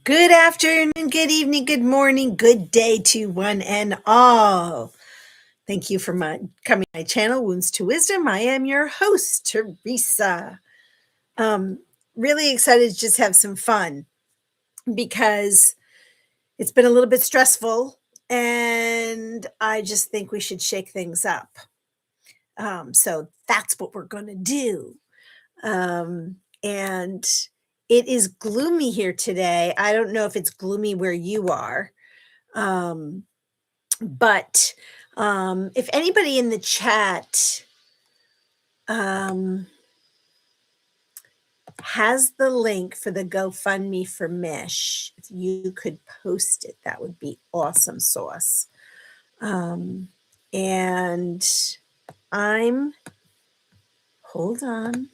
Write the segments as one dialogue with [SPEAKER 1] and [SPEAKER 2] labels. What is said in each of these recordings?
[SPEAKER 1] Good afternoon, good evening, good morning, good day to one and all. Thank you for coming to my channel, Wounds to Wisdom. I am your host, Teresa. Um, really excited to just have some fun because it's been a little bit stressful and I just think we should shake things up. So that's what we're going to do. And it is gloomy here today. I don't know if it's gloomy where you are. Um, but if anybody in the chat um, has the link for the GoFundMe for Mish, if you could post it, that would be awesome sauce. And hold on.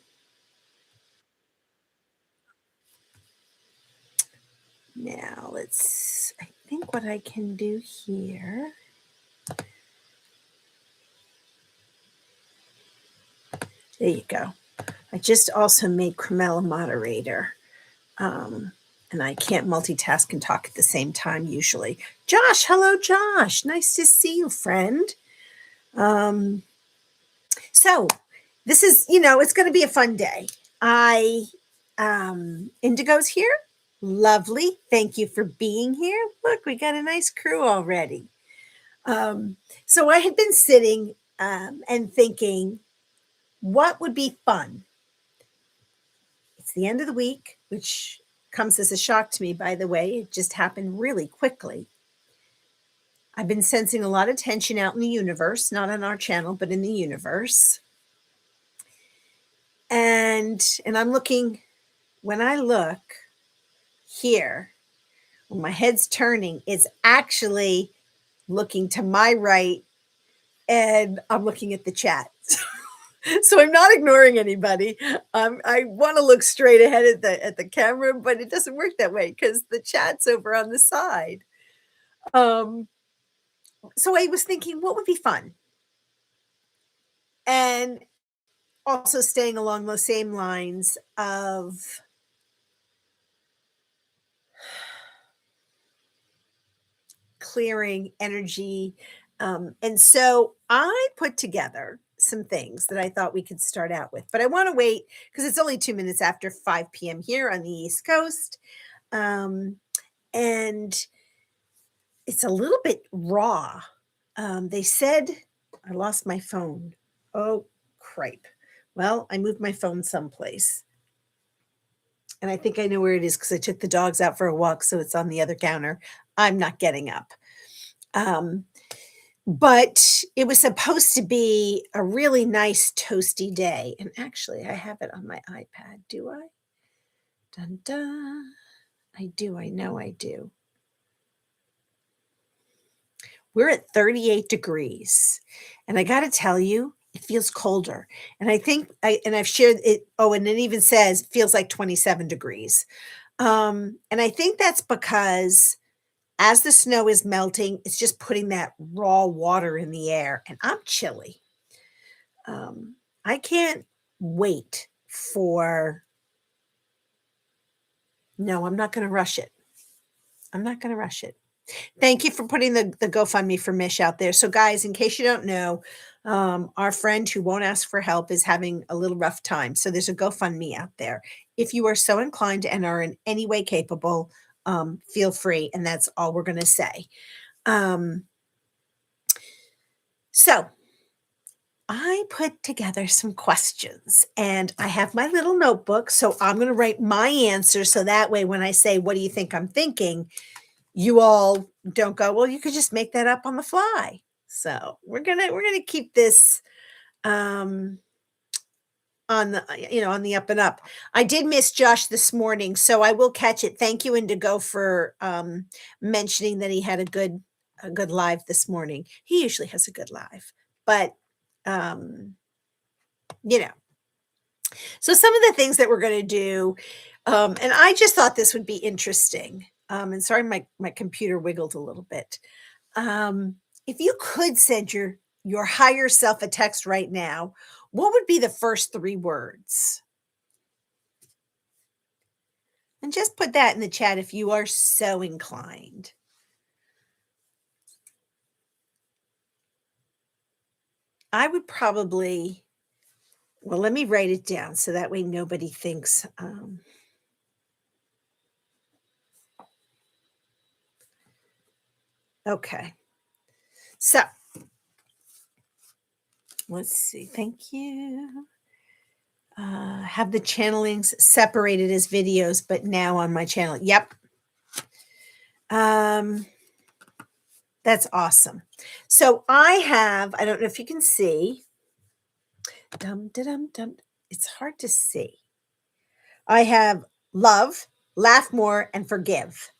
[SPEAKER 1] Now I think what I can do here. There you go. I just also made Cremella moderator. And I can't multitask and talk at the same time usually. Josh, hello, Josh. Nice to see you, friend. So this is, it's going to be a fun day. Indigo's here. Lovely. Thank you for being here. Look, we got a nice crew already. So I had been sitting and thinking, what would be fun? It's the end of the week, which comes as a shock to me, by the way. It just happened really quickly. I've been sensing a lot of tension out in the universe, not on our channel, but in the universe. And I'm looking, when I look here, when my head's turning, it's actually looking to my right and I'm looking at the chat. So I'm not ignoring anybody. I want to look straight ahead at the camera, but it doesn't work that way because the chat's over on the side. So I was thinking, what would be fun? And also staying along those same lines of clearing energy. And so I put together some things that I thought we could start out with, but I want to wait because it's only 2 minutes after 5 p.m. here on the East Coast. And it's a little bit raw. They said, I lost my phone. Oh, cripe. Well, I moved my phone someplace. And I think I know where it is because I took the dogs out for a walk, so it's on the other counter. I'm not getting up. But it was supposed to be a really nice toasty day. And actually, I have it on my iPad. Do I? Dun dun. I do. I know I do. We're at 38 degrees. And I got to tell you, it feels colder. And I think I've shared it. Oh, and it even says it feels like 27 degrees. And I think that's because as the snow is melting, it's just putting that raw water in the air, and I'm chilly. I can't wait for. No, I'm not going to rush it. I'm not going to rush it. Thank you for putting the GoFundMe for Mish out there. So, guys, in case you don't know, our friend who won't ask for help is having a little rough time. So there's a GoFundMe out there. If you are so inclined and are in any way capable, feel free. And that's all we're going to say. So I put together some questions and I have my little notebook. So I'm going to write my answer. So that way, when I say, what do you think I'm thinking? You all don't go, well, you could just make that up on the fly. So we're going to keep this, on the up and up. I did miss Josh this morning, so I will catch it. Thank you, Indigo, for, mentioning that he had a good live this morning. He usually has a good live, but, you know, so some of the things that we're going to do, and I just thought this would be interesting. And sorry, my computer wiggled a little bit. If you could send your higher self a text right now, what would be the first 3 words? And just put that in the chat if you are so inclined. I would probably, well, let me write it down so that way nobody thinks. Okay. So let's see. Thank you. Have the channelings separated as videos, but now on my channel. Yep. That's awesome. So I don't know if you can see. Dum, dum, dum. It's hard to see. I have love, laugh more, and forgive.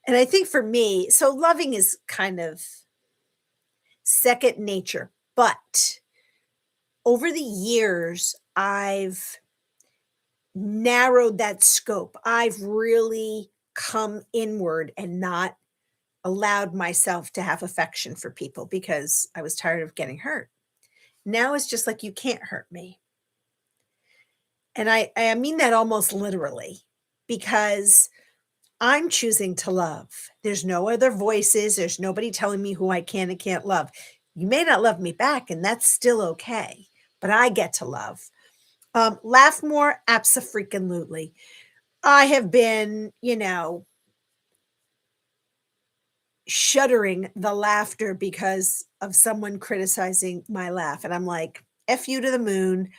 [SPEAKER 1] And I think for me, so loving is kind of second nature, but over the years, I've narrowed that scope. I've really come inward and not allowed myself to have affection for people because I was tired of getting hurt. Now it's just like, you can't hurt me. And I mean that almost literally, because I'm choosing to love. There's no other voices. There's nobody telling me who I can and can't love. You may not love me back, and that's still okay, but I get to love. Laugh more, abso-freaking-lutely. I have been, shuddering the laughter because of someone criticizing my laugh. And I'm like, F you to the moon,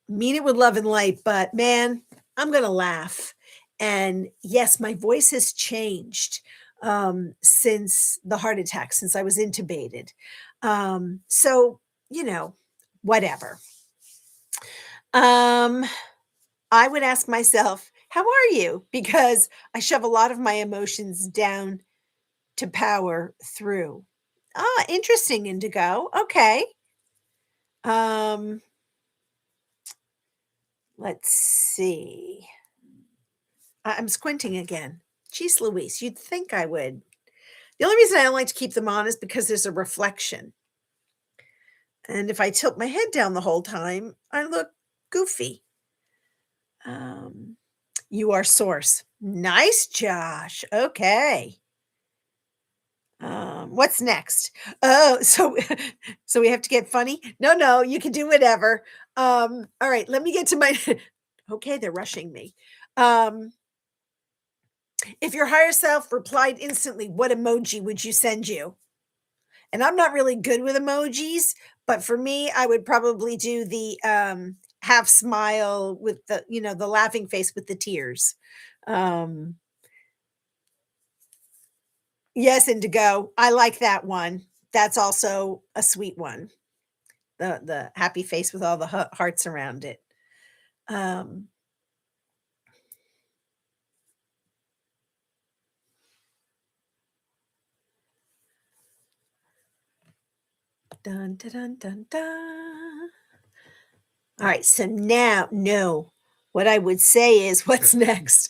[SPEAKER 1] mean it with love and light, but man, I'm going to laugh. And yes, my voice has changed since the heart attack, since I was intubated. So, whatever. I would ask myself, how are you? Because I shove a lot of my emotions down to power through. Ah, interesting, Indigo. Okay. Um, let's see. I'm squinting again. Jeez Louise, you'd think I would. The only reason I don't like to keep them on is because there's a reflection. And if I tilt my head down the whole time, I look goofy. You are source. Nice, Josh. Okay. What's next? Oh, so we have to get funny? No, you can do whatever. All right, let me get to my okay, they're rushing me. If your higher self replied instantly, what emoji would you send you? And I'm not really good with emojis, but for me, I would probably do the half smile with the laughing face with the tears. Um, yes, Indigo. I like that one. That's also a sweet one. The happy face with all the hearts around it. Um, dun, dun, dun, dun, dun. All right, so now, no, what I would say is, what's next?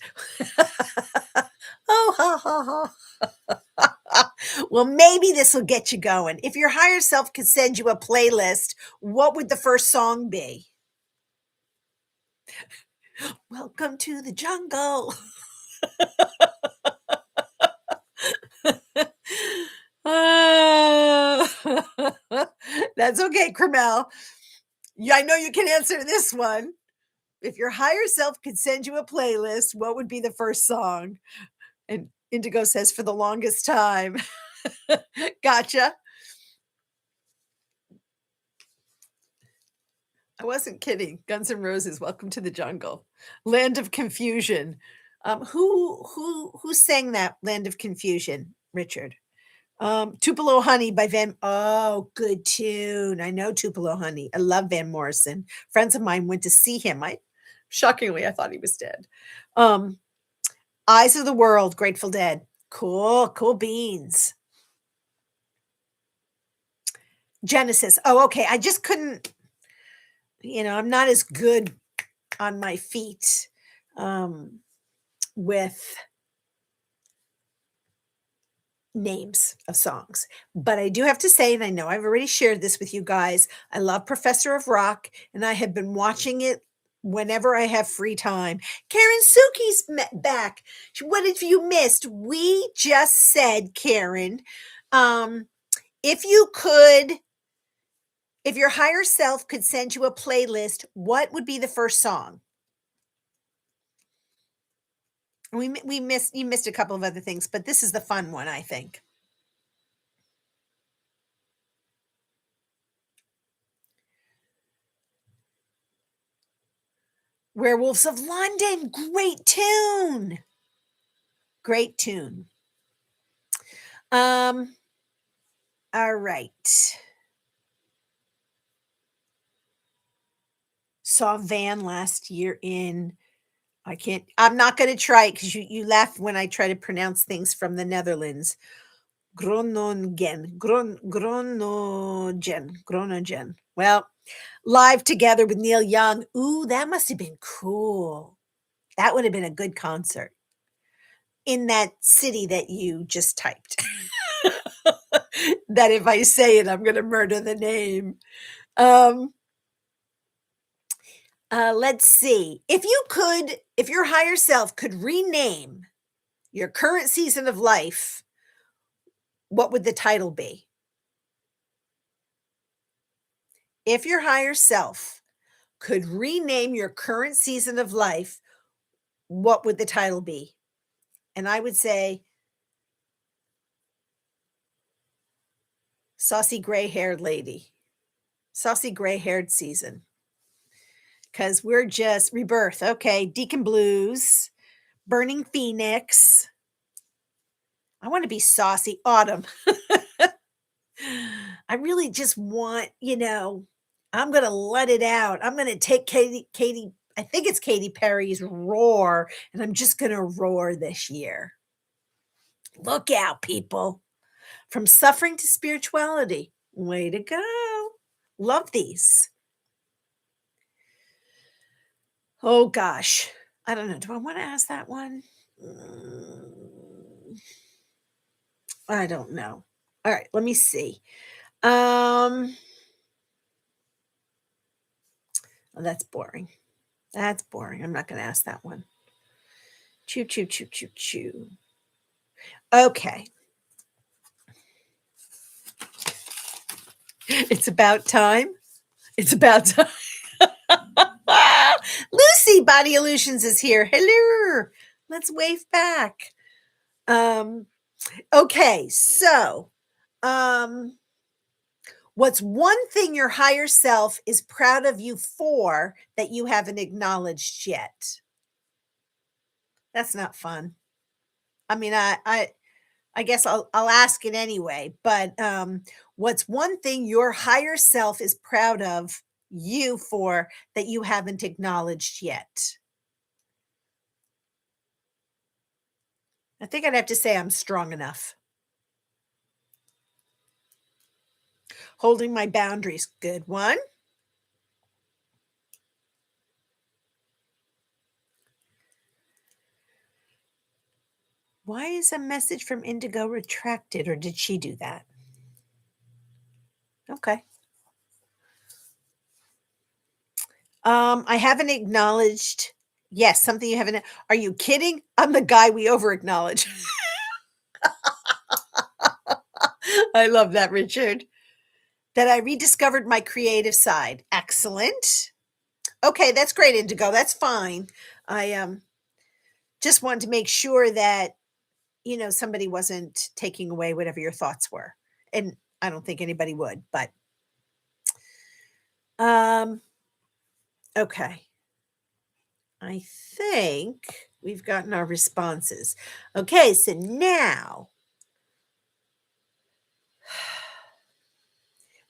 [SPEAKER 1] Oh, ha, ha, ha. Well, maybe this will get you going. If your higher self could send you a playlist, what would the first song be? Welcome to the jungle. Ah, that's okay, Cromel. Yeah, I know you can answer this one. If your higher self could send you a playlist, what would be the first song? And Indigo says, for the longest time. Gotcha. I wasn't kidding. Guns N' Roses, Welcome to the Jungle. Land of Confusion. Who sang that Land of Confusion, Richard? Tupelo Honey by Van. Oh, good tune. I know Tupelo Honey. I love Van Morrison. Friends of mine went to see him. Shockingly, I thought he was dead. Eyes of the World, Grateful Dead. Cool beans. Genesis. Oh, okay. I just couldn't, I'm not as good on my feet with names of songs. But I do have to say, and I know I've already shared this with you guys, I love Professor of Rock, and I have been watching it whenever I have free time. Karen Suki's back. What have you missed? We just said, Karen, um, if you could, if your higher self could send you a playlist, what would be the first song? We missed you missed a couple of other things, but this is the fun one, I think. Werewolves of London, great tune. Great tune. Um, all right. Saw Van last year in I'm not gonna try it because you laugh when I try to pronounce things from the Netherlands. Groningen. Well, live together with Neil Young. Ooh, that must have been cool. That would have been a good concert in that city that you just typed. That if I say it, I'm gonna murder the name. Um, let's see. If your higher self could rename your current season of life, what would the title be? If your higher self could rename your current season of life, what would the title be? And I would say saucy gray-haired lady. Saucy gray-haired season. Because we're just rebirth. Okay, Deacon Blues, Burning Phoenix. I want to be saucy. Autumn. I really just want, I'm going to let it out. I'm going to take I think it's Katy Perry's Roar, and I'm just going to roar this year. Look out, people. From suffering to spirituality. Way to go. Love these. Oh, gosh. I don't know. Do I want to ask that one? I don't know. All right, let me see. Oh, that's boring. That's boring. I'm not going to ask that one. Choo, choo, choo, choo, choo. Okay. It's about time. It's about time. Lucy Body Illusions is here. Hello. Let's wave back. Okay, so what's one thing your higher self is proud of you for that you haven't acknowledged yet? That's not fun. I mean, I guess I'll ask it anyway, but what's one thing your higher self is proud of you for that you haven't acknowledged yet? I think I'd have to say I'm strong enough. Holding my boundaries, good one. Why is a message from Indigo retracted, or did she do that? Okay. I haven't acknowledged. Yes, something you haven't. Are you kidding? I'm the guy we over acknowledge. I love that, Richard. That I rediscovered my creative side. Excellent. Okay, that's great, Indigo. That's fine. I just wanted to make sure that somebody wasn't taking away whatever your thoughts were. And I don't think anybody would, but okay. I think we've gotten our responses. Okay, so now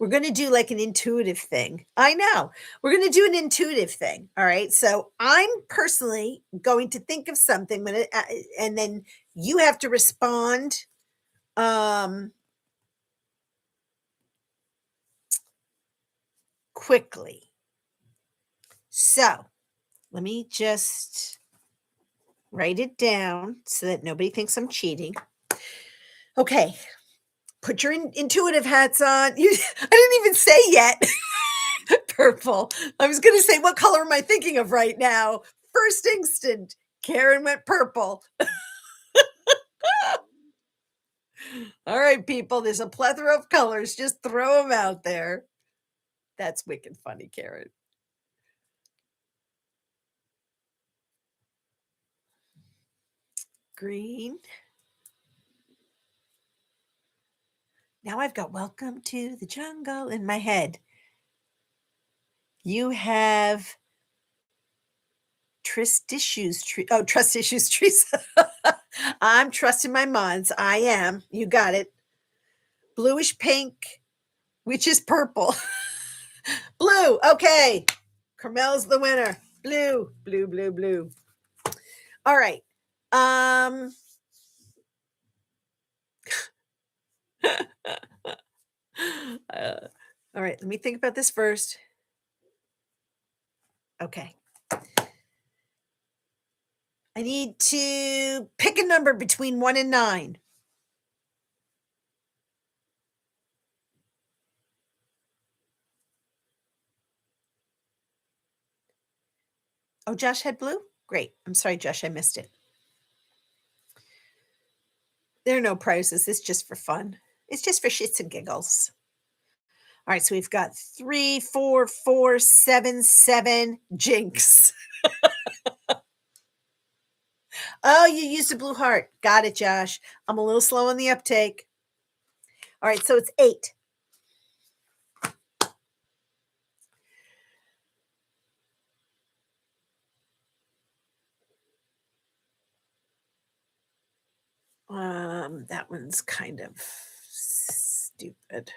[SPEAKER 1] we're going to do like an intuitive thing. I know. We're going to do an intuitive thing. All right. So I'm personally going to think of something and then you have to respond quickly. So let me just write it down so that nobody thinks I'm cheating. Okay. Put your intuitive hats on. I didn't even say yet. Purple. I was gonna say, what color am I thinking of right now? First instant, Karen went purple. All right, people, there's a plethora of colors. Just throw them out there. That's wicked funny, Karen. Green. Now I've got welcome to the jungle in my head. You have trust issues. Trust issues, Teresa. I'm trusting my minds. I am. You got it. Bluish pink, which is purple. Blue. Okay. Carmel's the winner. Blue, blue, blue, blue. All right. All right. Let me think about this first. Okay. I need to pick a number between 1 and 9. Oh, Josh had blue? Great. I'm sorry, Josh, I missed it. There are no prizes. It's just for fun. It's just for shits and giggles. All right, so we've got 3, 4, 4, 7, 7. Jinx. Oh, you used a blue heart. Got it, Josh. I'm a little slow on the uptake. All right, so it's 8. That one's kind of stupid.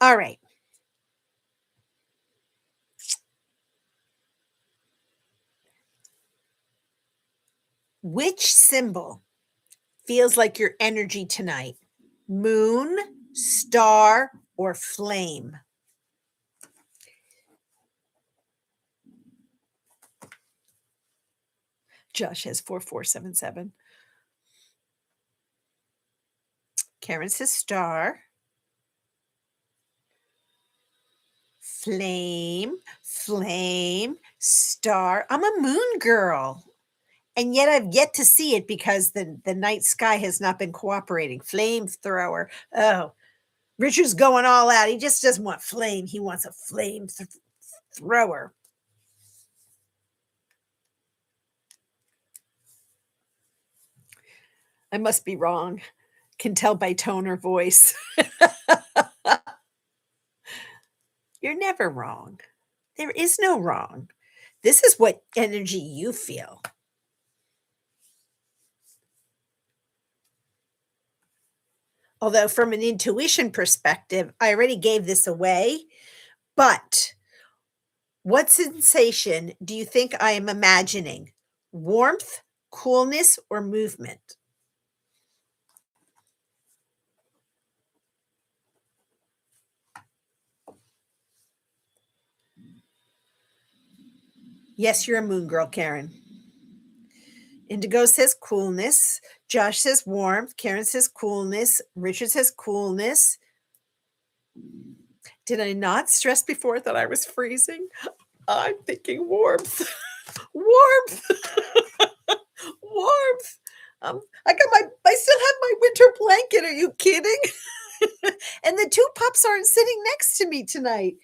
[SPEAKER 1] All right. Which symbol feels like your energy tonight? Moon, star, or flame? Josh has 4477. Karen says star. Flame, flame, star. I'm a moon girl. And yet I've yet to see it because the night sky has not been cooperating. Flamethrower. Oh, Richard's going all out. He just doesn't want flame. He wants a flame thrower. I must be wrong. Can tell by tone or voice. You're never wrong. There is no wrong. This is what energy you feel. Although, from an intuition perspective, I already gave this away. But what sensation do you think I am imagining? Warmth, coolness, or movement? Yes, you're a moon girl, Karen. Indigo says coolness. Josh says warmth. Karen says coolness. Richard says coolness. Did I not stress before that I was freezing? I'm thinking warmth. Warmth. Warmth. I still have my winter blanket. Are you kidding? And the two pups aren't sitting next to me tonight.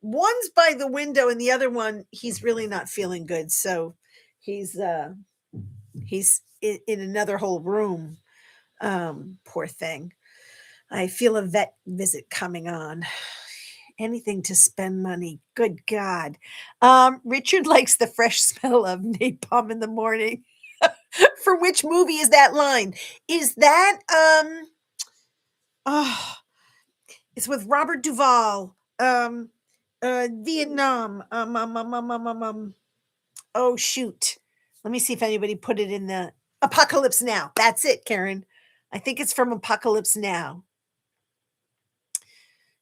[SPEAKER 1] One's by the window and the other one, he's really not feeling good. So he's in another whole room. Poor thing. I feel a vet visit coming on. Anything to spend money. Good God. Richard likes the fresh smell of napalm in the morning. For which movie is that line? Is that oh, it's with Robert Duvall. Vietnam. Oh shoot. Let me see if anybody put it in the Apocalypse Now. That's it, Karen. I think it's from Apocalypse Now.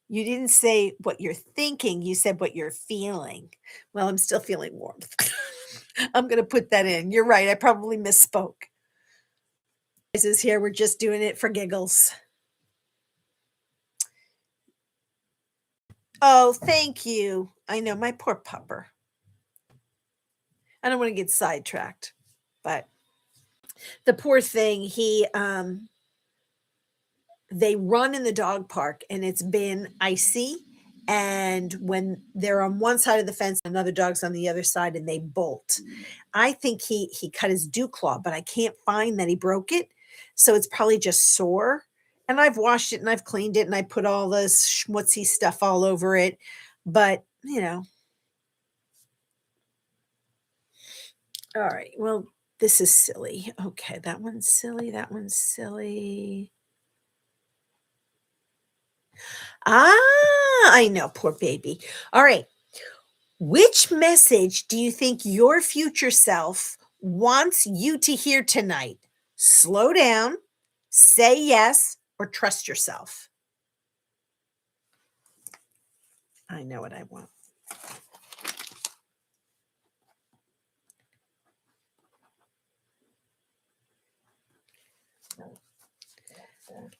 [SPEAKER 1] You didn't say what you're thinking, you said what you're feeling. Well, I'm still feeling warmth. I'm going to put that in. You're right. I probably misspoke. This is here. We're just doing it for giggles. Oh, thank you. I know, my poor pupper. I don't want to get sidetracked, but the poor thing, they run in the dog park and it's been icy. And when they're on one side of the fence, another dog's on the other side and they bolt. I think he cut his dew claw, but I can't find that he broke it. So it's probably just sore. And I've washed it and I've cleaned it and I put all this schmutzy stuff all over it. But, all right. Well, this is silly. Okay, that one's silly. That one's silly. I know, poor baby. All right. Which message do you think your future self wants you to hear tonight? Slow down, say yes, or trust yourself. I know what I want.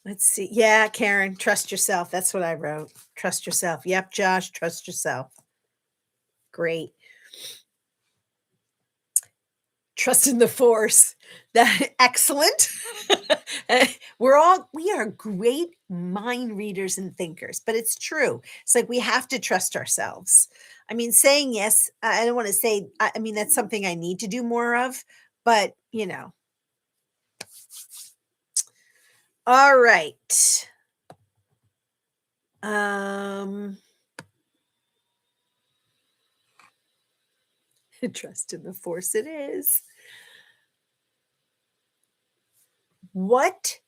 [SPEAKER 1] Let's see. Yeah, Karen, trust yourself. That's what I wrote. Trust yourself. Yep, Josh, trust yourself. Great. Trust in the force. That excellent. We are great mind readers and thinkers, but it's true. It's like we have to trust ourselves. I mean, saying yes, I don't want to say, I mean, that's something I need to do more of, but all right. Trust in the force it is. What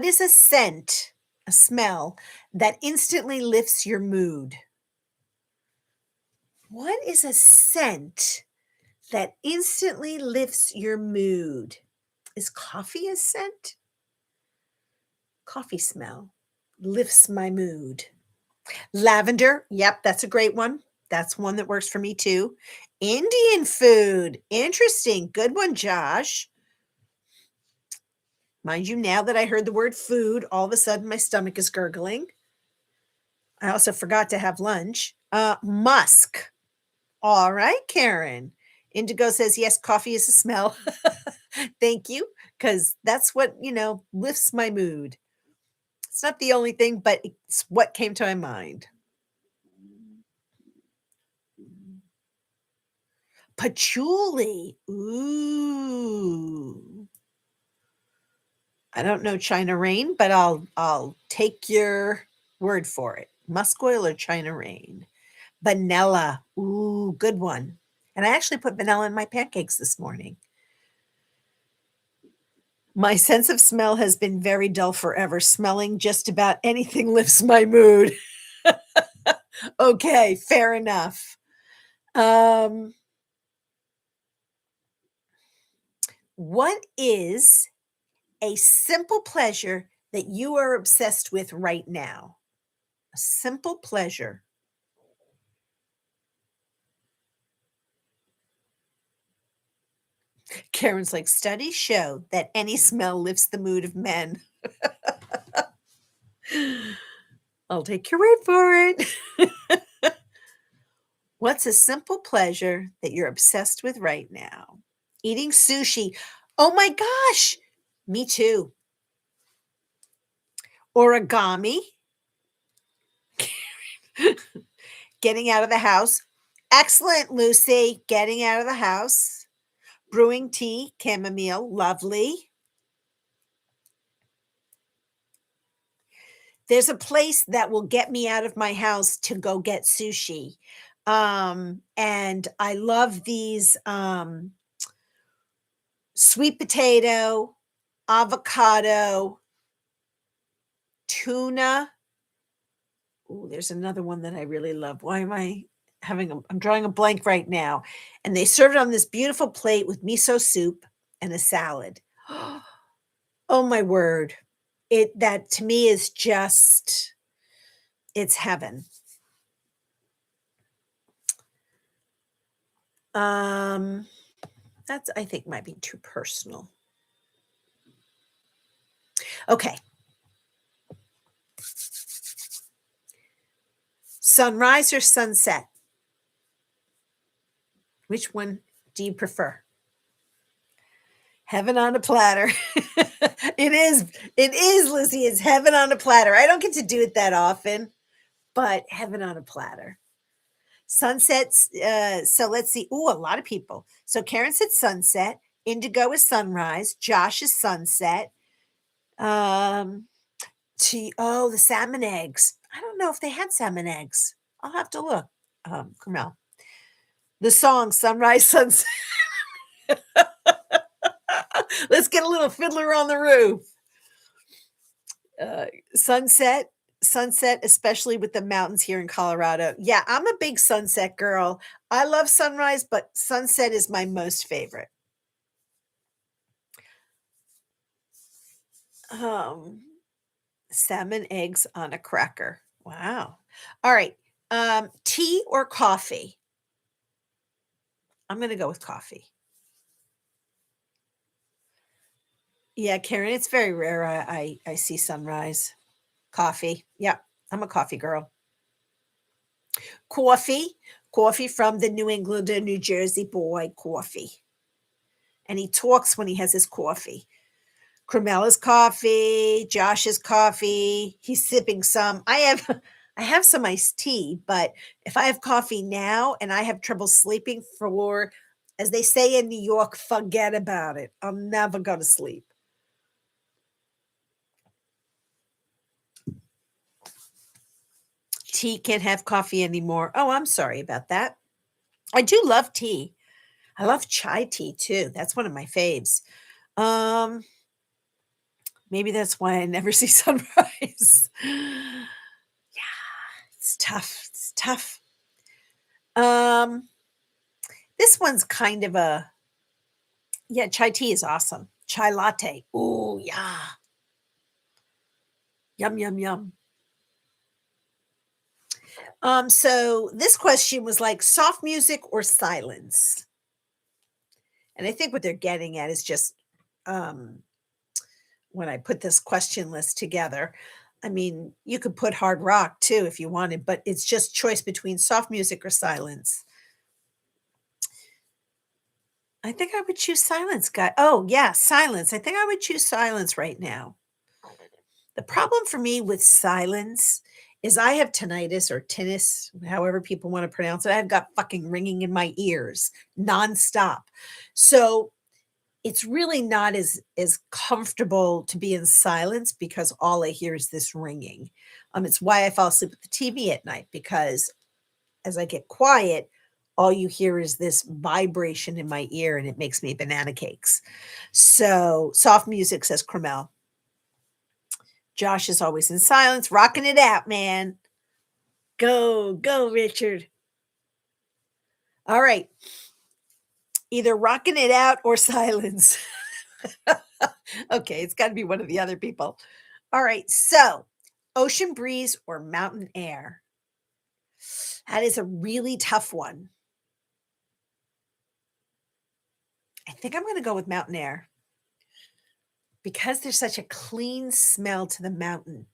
[SPEAKER 1] is a scent, a smell that instantly lifts your mood? What is a scent that instantly lifts your mood? Is coffee a scent? Coffee smell lifts my mood. Lavender. Yep, that's a great one. That's one that works for me too. Indian food. Interesting. Good one, Josh. Mind you, now that I heard the word food, all of a sudden my stomach is gurgling. I also forgot to have lunch. Musk. All right, Karen. Indigo says, yes, coffee is a smell. Thank you, because that's what, lifts my mood. It's not the only thing, but it's what came to my mind. Patchouli. Ooh. I don't know China rain, but I'll take your word for it. Musk oil or China rain. Vanilla. Ooh, good one. And I actually put vanilla in my pancakes this morning. My sense of smell has been very dull forever. Smelling just about anything lifts my mood. Okay, fair enough. What is a simple pleasure that you are obsessed with right now? A simple pleasure. Karen's like, studies show that any smell lifts the mood of men. I'll take your word for it. What's a simple pleasure that you're obsessed with right now? Eating sushi. Oh my gosh. Me too. Origami. Getting out of the house. Excellent, Lucy. Getting out of the house. Brewing tea, chamomile. Lovely. There's a place that will get me out of my house to go get sushi. And I love these sweet potato, avocado, tuna. Ooh, there's another one that I really love. Why am I I'm drawing a blank right now. And they serve it on this beautiful plate with miso soup and a salad. Oh my word. That to me is just, it's heaven. That's, I think, might be too personal. Okay. Sunrise or sunset? Which one do you prefer? Heaven on a platter. It is, Lizzie. It's heaven on a platter. I don't get to do it that often, but heaven on a platter. Sunsets. So let's see. Ooh, a lot of people. So Karen said sunset. Indigo is sunrise. Josh is sunset. Um, the salmon eggs. I don't know if they had salmon eggs. I'll have to look. Carmel. The song Sunrise Sunset. Let's get a little Fiddler on the Roof. Uh, sunset, sunset, especially with the mountains here in Colorado. Yeah, I'm a big sunset girl. I love sunrise, but sunset is my most favorite. Um, Salmon eggs on a cracker. Wow. All right. Tea or coffee? I'm going to go with coffee. Yeah, Karen, it's very rare I see sunrise. Coffee. Yeah, I'm a coffee girl. Coffee. Coffee from the New England and New Jersey boy, coffee. And he talks when he has his coffee. Cremella's coffee, Josh's coffee. He's sipping some. I have some iced tea, but if I have coffee now and I have trouble sleeping for, as they say in New York, forget about it. I'll never go to sleep. Tea can't have coffee anymore. Oh, I'm sorry about that. I do love tea. I love chai tea too. That's one of my faves. Um, Maybe that's why I never see sunrise. Yeah, it's tough. It's tough. Um, this one's kind of a yeah, chai tea is awesome. Chai latte. Ooh, yeah. Yum, yum, yum. So this question was like soft music or silence. And I think what they're getting at is just um when I put this question list together. I mean, you could put hard rock too if you wanted, but it's just choice between soft music or silence. I think I would choose silence, guy. Oh, yeah, silence. I think I would choose silence right now. The problem for me with silence is I have tinnitus or tinnitus, however people want to pronounce it. I've got fucking ringing in my ears nonstop. So it's really not as comfortable to be in silence because all I hear is this ringing. It's why I fall asleep with the TV at night because as I get quiet, all you hear is this vibration in my ear and it makes me banana cakes. So soft music, says Cromel. Josh is always in silence, rocking it out, man. Go, go, Richard. All right. Either rocking it out or silence. Okay, it's got to be one of the other people. All right. So, ocean breeze or mountain air? That is a really tough one. I think I'm going to go with mountain air because there's such a clean smell to the mountain.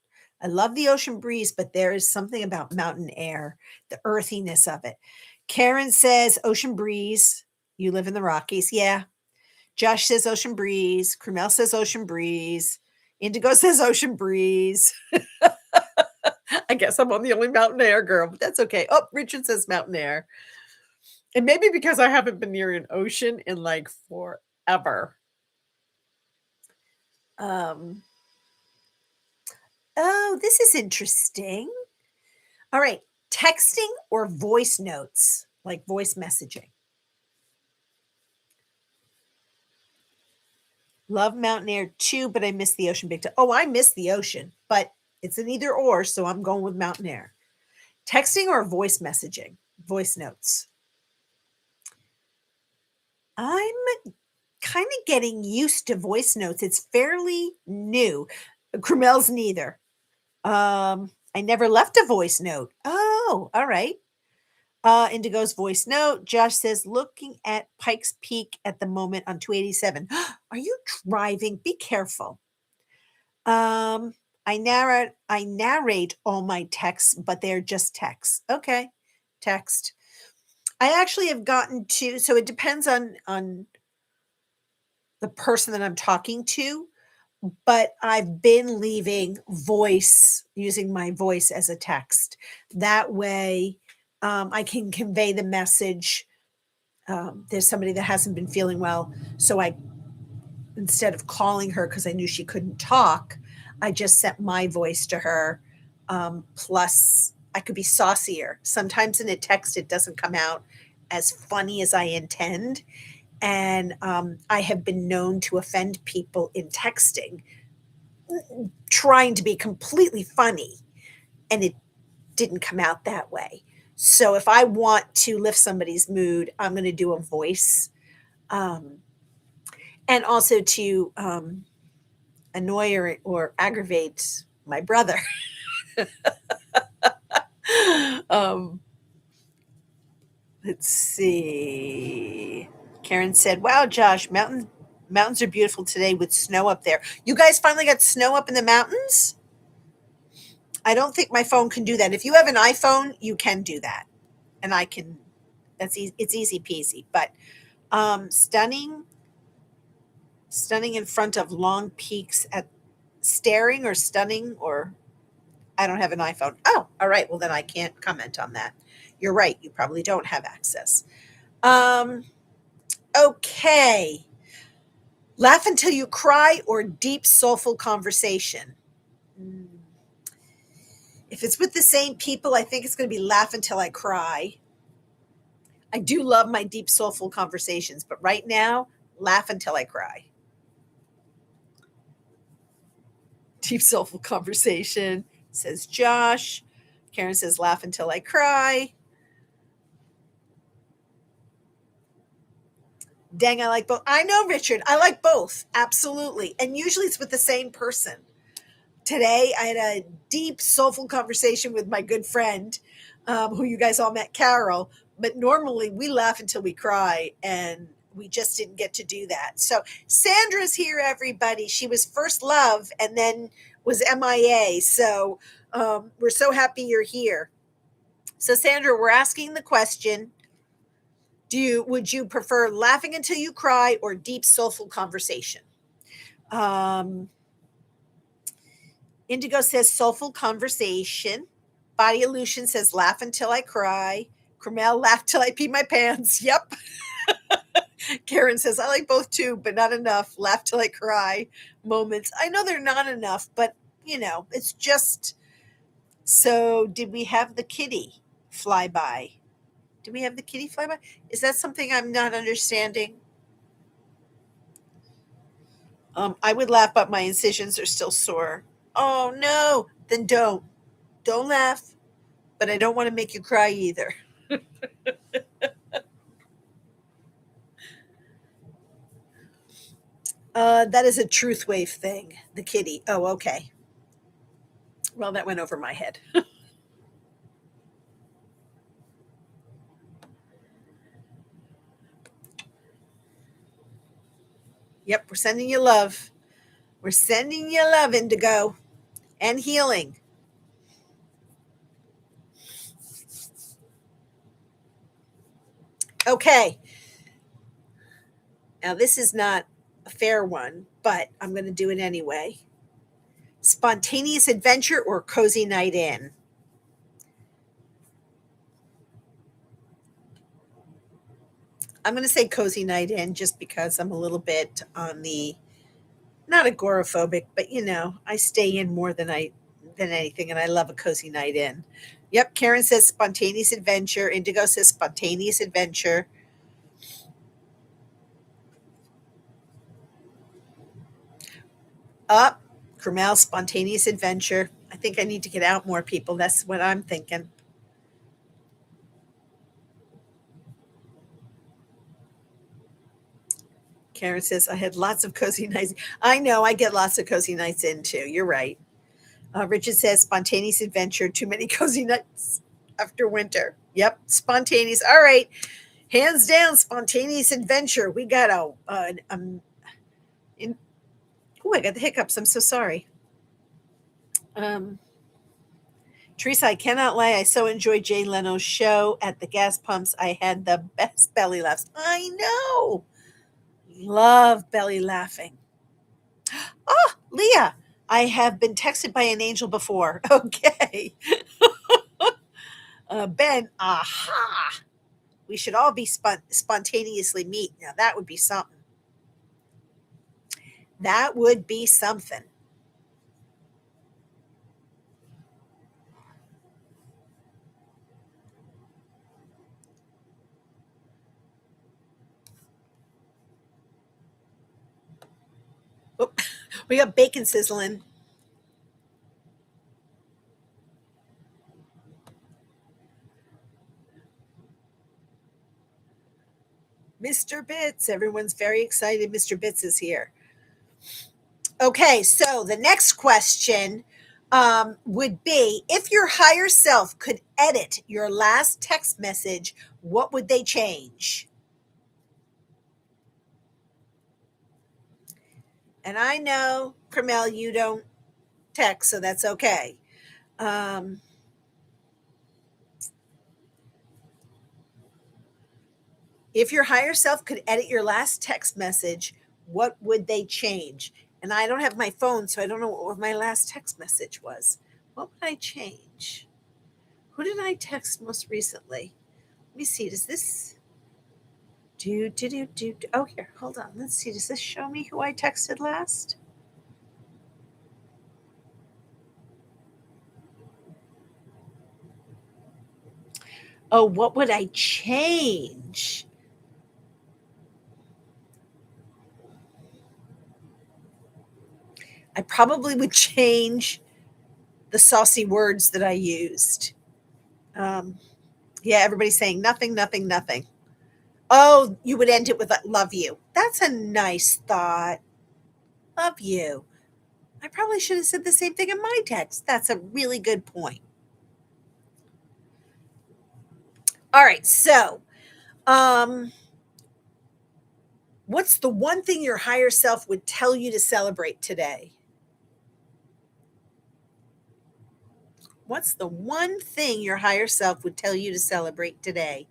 [SPEAKER 1] I love the ocean breeze, but there is something about mountain air, the earthiness of it. Karen says ocean breeze. You live in the Rockies. Yeah. Josh says ocean breeze. Cromel says ocean breeze. Indigo says ocean breeze. I guess I'm on the only mountain air girl, but that's okay. Oh, Richard says mountain air. And maybe because I haven't been near an ocean in like forever. Um, oh, this is interesting. All right. Texting or voice notes, like voice messaging. Love mountain air too, but I miss the ocean big time. Oh, I miss the ocean, but it's an either or, so I'm going with mountain air. Texting or voice messaging, voice notes. I'm kind of getting used to voice notes. It's fairly new. Cremel's neither. I never left a voice note. Oh, all right. Indigo's voice note. Josh says, looking at Pikes Peak at the moment on 287. Are you driving? Be careful. Um, I narrate all my texts, but they're just texts. Okay, text. I actually have gotten to, so it depends on the person that I'm talking to, but I've been leaving voice, using my voice as a text. That way, I can convey the message. There's somebody that hasn't been feeling well, so I, instead of calling her because I knew she couldn't talk, I just sent my voice to her. Plus, I could be saucier. Sometimes in a text, it doesn't come out as funny as I intend. And I have been known to offend people in texting, trying to be completely funny, and it didn't come out that way. So if I want to lift somebody's mood, I'm going to do a voice. Um, and also to annoy or aggravate my brother. um, let's see. Karen said, "Wow, Josh, mountains are beautiful today with snow up there. You guys finally got snow up in the mountains?" I don't think my phone can do that. If you have an iPhone, you can do that, and I can. That's easy. It's easy peasy. But stunning, stunning in front of long peaks at staring or stunning or I don't have an iPhone. Oh, all right. Well, then I can't comment on that. You're right. You probably don't have access. Um, okay. Laugh until you cry or deep, soulful conversation. Mm. If it's with the same people, I think it's going to be laugh until I cry. I do love my deep, soulful conversations, but right now, laugh until I cry. Deep, soulful conversation, says Josh. Karen says, laugh until I cry. Dang, I like both. I know, Richard. I like both. Absolutely. And usually it's with the same person. Today, I had a deep, soulful conversation with my good friend, who you guys all met, Carol. But normally we laugh until we cry, and we just didn't get to do that. So Sandra's here, everybody. She was first love and then was MIA. So we're so happy you're here. So, Sandra, we're asking the question, would you prefer laughing until you cry or deep soulful conversation? Um, Indigo says soulful conversation. Body Illusion says laugh until I cry. Carmel laugh till I pee my pants. Yep. Karen says I like both too, but not enough. Laugh till I cry moments. I know they're not enough, but it's just. So did we have the kitty fly by? Do we have the kitty fly by? Is that something I'm not understanding? I would laugh, but my incisions are still sore. Oh no, then don't. Don't laugh, but I don't want to make you cry either. That is a truth wave thing. The kitty. Oh, okay. Well, that went over my head. Yep, we're sending you love. We're sending you love, Indigo, and healing. Okay. Now, this is not a fair one, but I'm going to do it anyway. Spontaneous adventure or cozy night in? I'm going to say cozy night in just because I'm a little bit on the not agoraphobic, but I stay in more than anything, and I love a cozy night in. Yep, Karen says spontaneous adventure. Indigo says spontaneous adventure. Up, Carmel, spontaneous adventure. I think I need to get out more, people. That's what I'm thinking. Karen says, I had lots of cozy nights. I know, I get lots of cozy nights in too. You're right. Richard says, spontaneous adventure, too many cozy nights after winter. Yep, spontaneous. All right, hands down, spontaneous adventure. We got in, oh, I got the hiccups. I'm so sorry. Um, Teresa, I cannot lie. I so enjoyed Jay Leno's show at the gas pumps. I had the best belly laughs. I know. Love belly laughing. Oh, Leah, I have been texted by an angel before. Okay. Ben, aha. We should all be spontaneously meet. Now, that would be something. That would be something. Oop, we got bacon sizzling. Mr. Bits. Everyone's very excited. Mr. Bits is here. Okay, so the next question would be if your higher self could edit your last text message, what would they change? And I know, Carmel, you don't text, so that's okay. Um, if your higher self could edit your last text message, what would they change? And I don't have my phone, so I don't know what my last text message was. What would I change? Who did I text most recently? Let me see. Does this do? Oh, here, hold on. Let's see. Does this show me who I texted last? Oh, what would I change? I probably would change the saucy words that I used. Um, yeah, everybody's saying nothing, nothing, nothing. Oh, you would end it with love you. That's a nice thought. Love you. I probably should have said the same thing in my text. That's a really good point. All right, so um, what's the one thing your higher self would tell you to celebrate today? What's the one thing your higher self would tell you to celebrate today?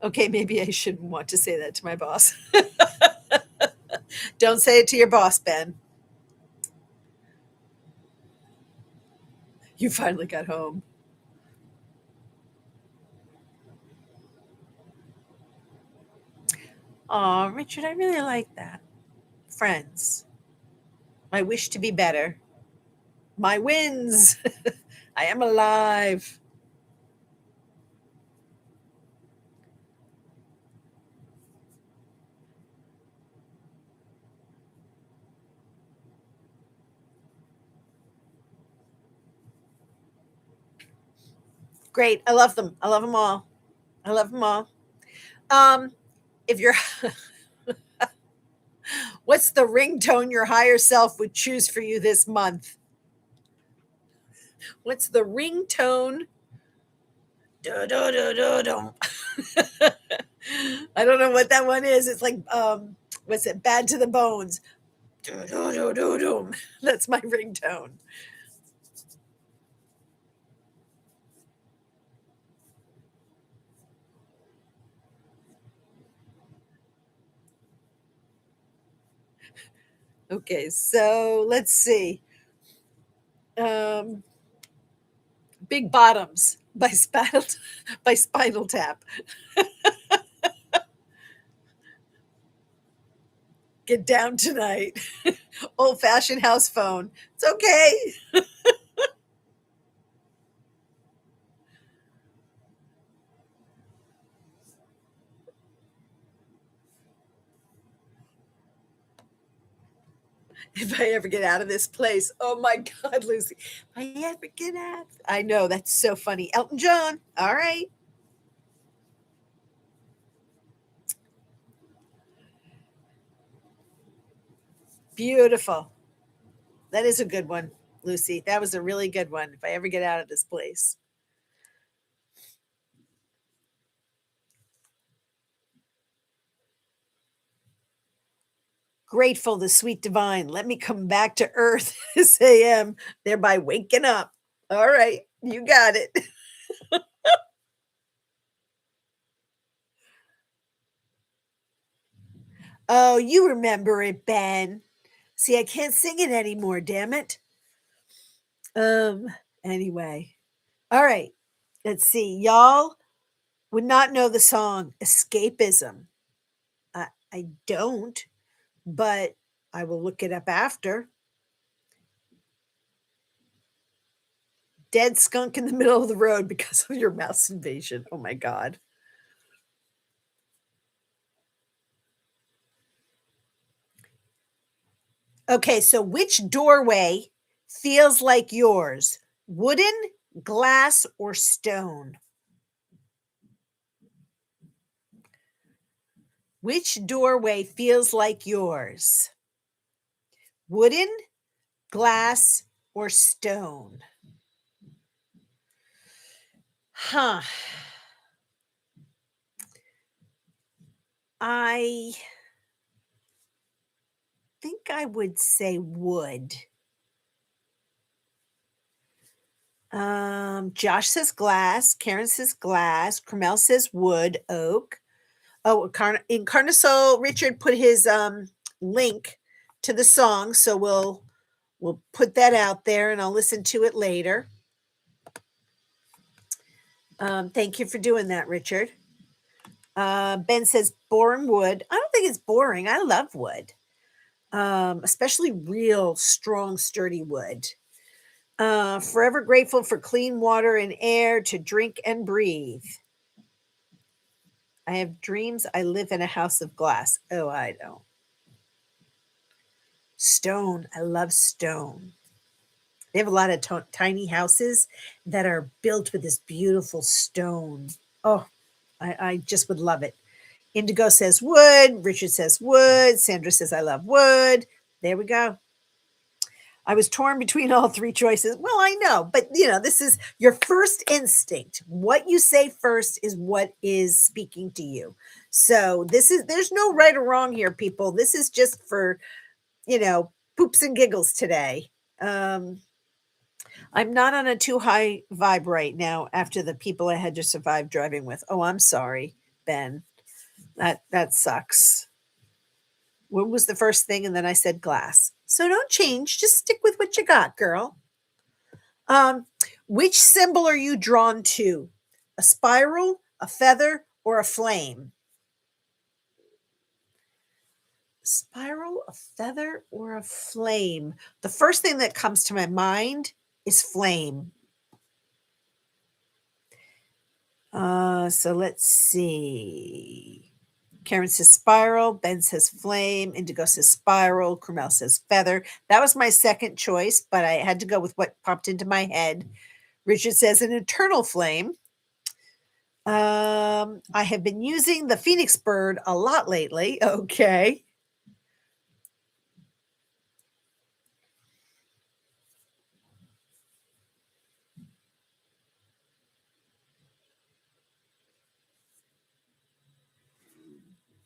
[SPEAKER 1] Okay, maybe I shouldn't want to say that to my boss. Don't say it to your boss, Ben. You finally got home. Aw, Richard, I really like that. Friends. My wish to be better. My wins. I am alive. Great. I love them. I love them all. I love them all. Um, if you're, what's the ringtone your higher self would choose for you this month? What's the ringtone? Do, do, do, do, do. I don't know what that one is. It's like, what's it? Bad to the bones. Do, do, do, do, do. That's my ringtone. Okay, so let's see. Um, Big Bottoms by Spinal Tap. Get down tonight. Old fashioned house phone. It's okay. If I ever get out of this place. Oh my God, Lucy. If I ever get out. I know, that's so funny. Elton John. All right. Beautiful. That is a good one, Lucy. That was a really good one. If I ever get out of this place. Grateful, the sweet divine. Let me come back to earth this AM, thereby waking up. All right, you got it. Oh, you remember it, Ben. See, I can't sing it anymore, damn it. Um, anyway. All right. Let's see. Y'all would not know the song Escapism. I don't, but I will look it up after. Dead skunk in the middle of the road because of your mouse invasion. Oh my God. Okay, so which doorway feels like yours? Wooden, glass, or stone? Which doorway feels like yours? Wooden, glass, or stone? Huh. I think I would say wood. Josh says glass. Karen says glass. Carmel says wood, oak. Oh, Encarnaso Richard put his link to the song, so we'll put that out there, and I'll listen to it later. Thank you for doing that, Richard. Ben says boring wood. I don't think it's boring. I love wood, especially real strong, sturdy wood. Forever grateful for clean water and air to drink and breathe. I have dreams. I live in a house of glass. Oh, I don't. Stone. I love stone. They have a lot of tiny houses that are built with this beautiful stone. Oh, I just would love it. Indigo says wood. Richard says wood. Sandra says, I love wood. There we go. I was torn between all three choices. Well, I know, but this is your first instinct. What you say first is what is speaking to you. So there's no right or wrong here, people. This is just for, poops and giggles today. I'm not on a too high vibe right now after the people I had to survive driving with. Oh, I'm sorry, Ben. That sucks. What was the first thing? And then I said glass. So don't change. Just stick with what you got, girl. Um, which symbol are you drawn to? A spiral, a feather, or a flame? Spiral, a feather, or a flame? The first thing that comes to my mind is flame. So let's see. Karen says spiral. Ben says flame. Indigo says spiral. Carmel says feather. That was my second choice, but I had to go with what popped into my head. Richard says an eternal flame. I have been using the phoenix bird a lot lately. Okay.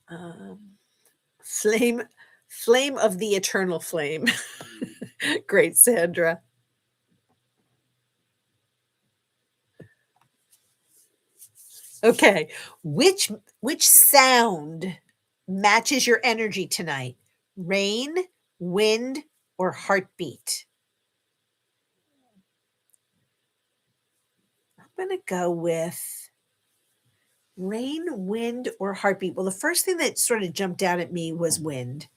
[SPEAKER 1] Um, flame, flame of the eternal flame. Great, Sandra. Okay, which sound matches your energy tonight? Rain, wind, or heartbeat? I'm gonna go with rain, wind, or heartbeat. Well, the first thing that sort of jumped out at me was wind.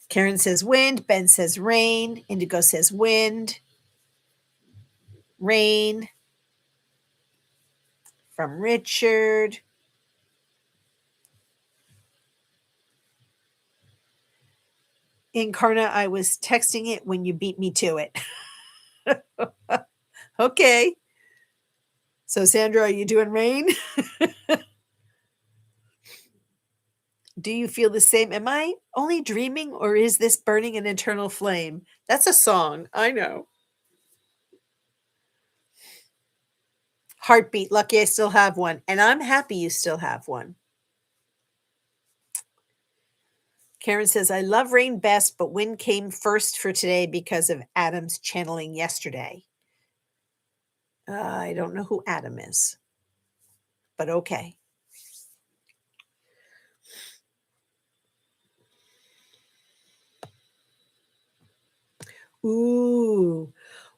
[SPEAKER 1] Karen says wind. Ben says rain. Indigo says wind. Rain from Richard. Incarna, I was texting it when you beat me to it. Okay. So, Sandra, are you doing rain? Do you feel the same? Am I only dreaming or is this burning an eternal flame? That's a song. I know. Heartbeat. Lucky I still have one. And I'm happy you still have one. Karen says, I love rain best, but wind came first for today because of Adam's channeling yesterday. I don't know who Adam is, but okay. Ooh,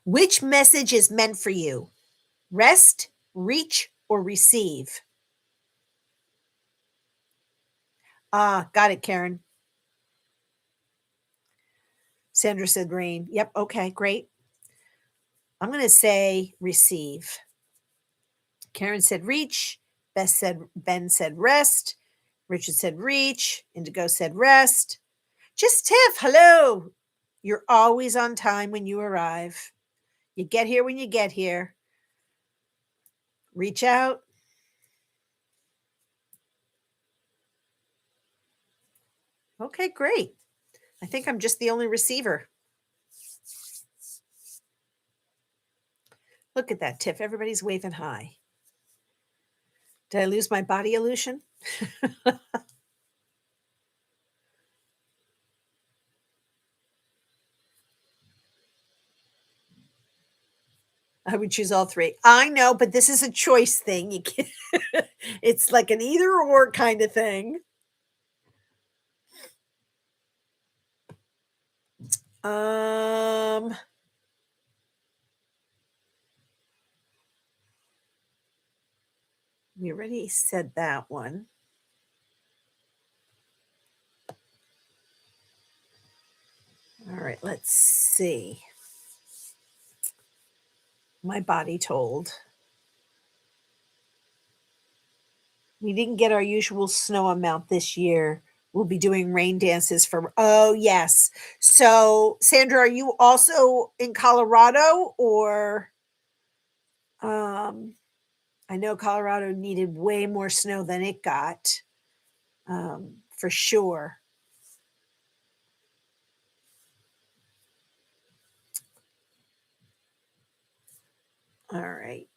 [SPEAKER 1] which message is meant for you? Rest, reach, or receive? Ah, got it, Karen. Sandra said rain. Yep, okay, great. I'm going to say receive. Karen said reach. Ben said rest. Richard said reach. Indigo said rest. Just Tiff, hello. You're always on time when you arrive. You get here when you get here. Reach out. Okay, great. I think I'm just the only receiver. Look at that, Tiff. Everybody's waving high. Did I lose my body illusion? I would choose all three. I know, but this is a choice thing. You can't, it's like an either or kind of thing. Um, we already said that one. All right, let's see. My body told. We didn't get our usual snow amount this year. We'll be doing rain dances for, oh, yes. So, Sandra, are you also in Colorado or, um, I know Colorado needed way more snow than it got, for sure. All right.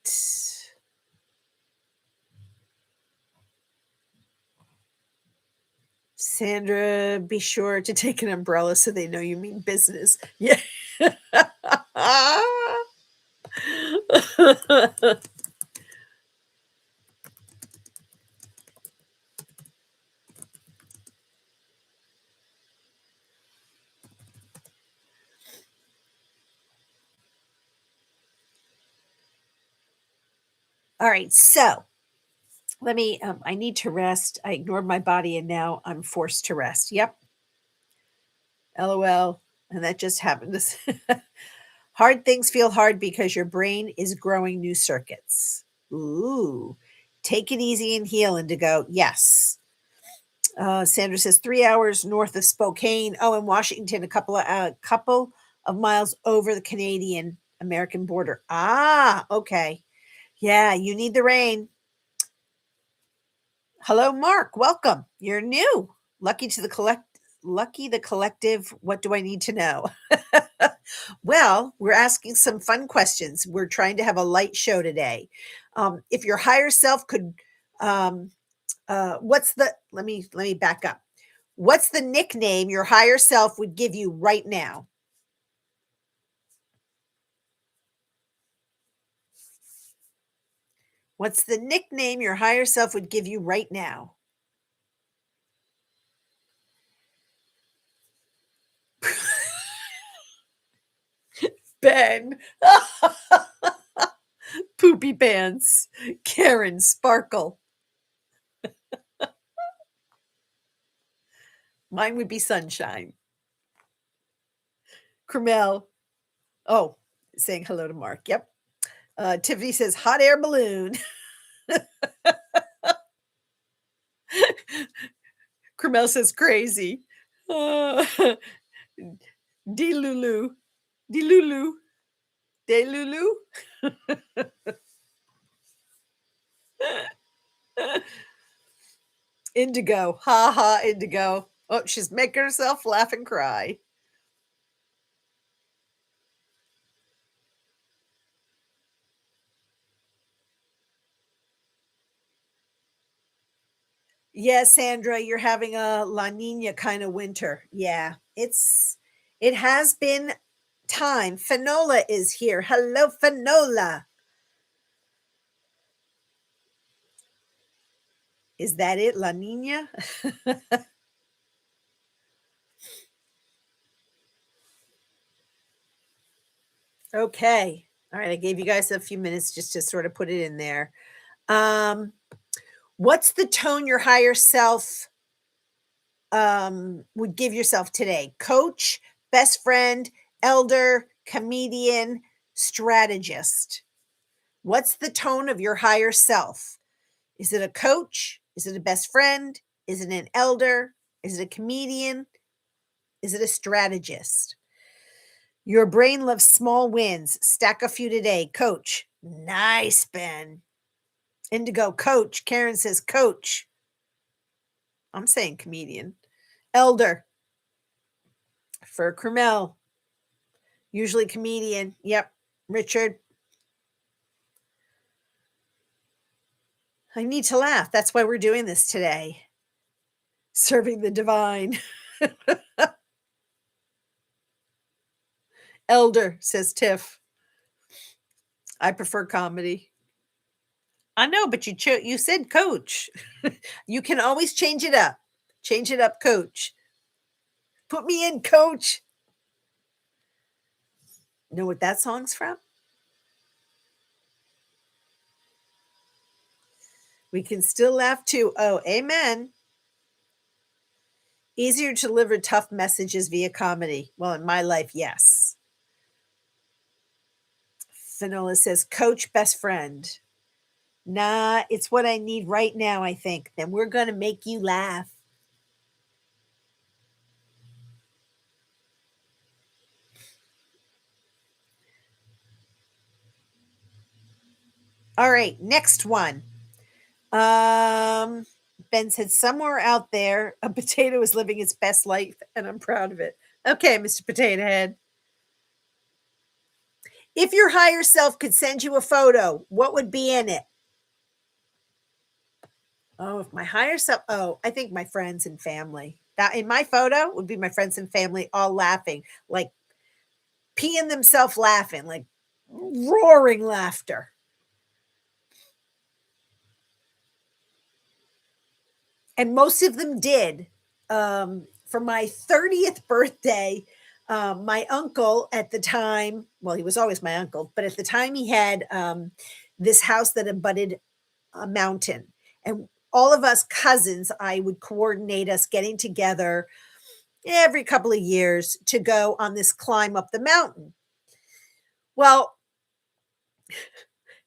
[SPEAKER 1] Sandra, be sure to take an umbrella so they know you mean business. Yeah. All right. So let me, I need to rest. I ignored my body and now I'm forced to rest. Yep. LOL. And that just happened. Hard things feel hard because your brain is growing new circuits. Ooh. Take it easy and heal, Indigo. Yes. Sandra says 3 hours north of Spokane. Oh, in Washington, a couple of miles over the Canadian American border. Ah, okay. Yeah, you need the rain. Hello, Mark. Welcome. You're new. Lucky the collective. What do I need to know? Well, we're asking some fun questions. We're trying to have a light show today. If your higher self could, um, what's the? Let me back up. What's the nickname your higher self would give you right now? What's the nickname your higher self would give you right now? Ben. Poopy pants. Karen Sparkle. Mine would be Sunshine. Cromel. Oh, saying hello to Mark. Yep. Tiffany says hot air balloon. Cromel says crazy. Uh, D-Lulu. D-Lulu. De-Lulu. Indigo. Ha ha, Indigo. Oh, she's making herself laugh and cry. Yeah, Sandra, you're having a La Nina kind of winter. Yeah, it has been time. Finola is here. Hello, Finola. Is that it, La Nina? Okay. All right, I gave you guys a few minutes just to sort of put it in there. Um, what's the tone your higher self would give yourself today? Coach, best friend, elder, comedian, strategist. What's the tone of your higher self? Is it a coach? Is it a best friend? Is it an elder? Is it a comedian? Is it a strategist? Your brain loves small wins. Stack a few today. Coach. Nice, Ben. Indigo, coach. Karen says, coach. I'm saying comedian. Elder for Cromel. Usually comedian. Yep. Richard. I need to laugh. That's why we're doing this today. Serving the divine. Elder, says Tiff. I prefer comedy. I know, but you said coach. You can always change it up. Change it up, coach. Put me in, coach. Know what that song's from? We can still laugh too. Oh, amen. Easier to deliver tough messages via comedy. Well, in my life, yes. Finola says, coach, best friend. Nah, it's what I need right now, I think. Then we're going to make you laugh. All right, next one. Ben said, somewhere out there, a potato is living its best life, and I'm proud of it. Okay, Mr. Potato Head. If your higher self could send you a photo, what would be in it? Oh, if my higher self, oh, I think my friends and family. That in my photo would be my friends and family all laughing, like peeing themselves laughing, like roaring laughter. And most of them did. For my 30th birthday, my uncle at the time, well, he was always my uncle, but at the time he had this house that abutted a mountain. And all of us cousins, I would coordinate us getting together every couple of years to go on this climb up the mountain. Well,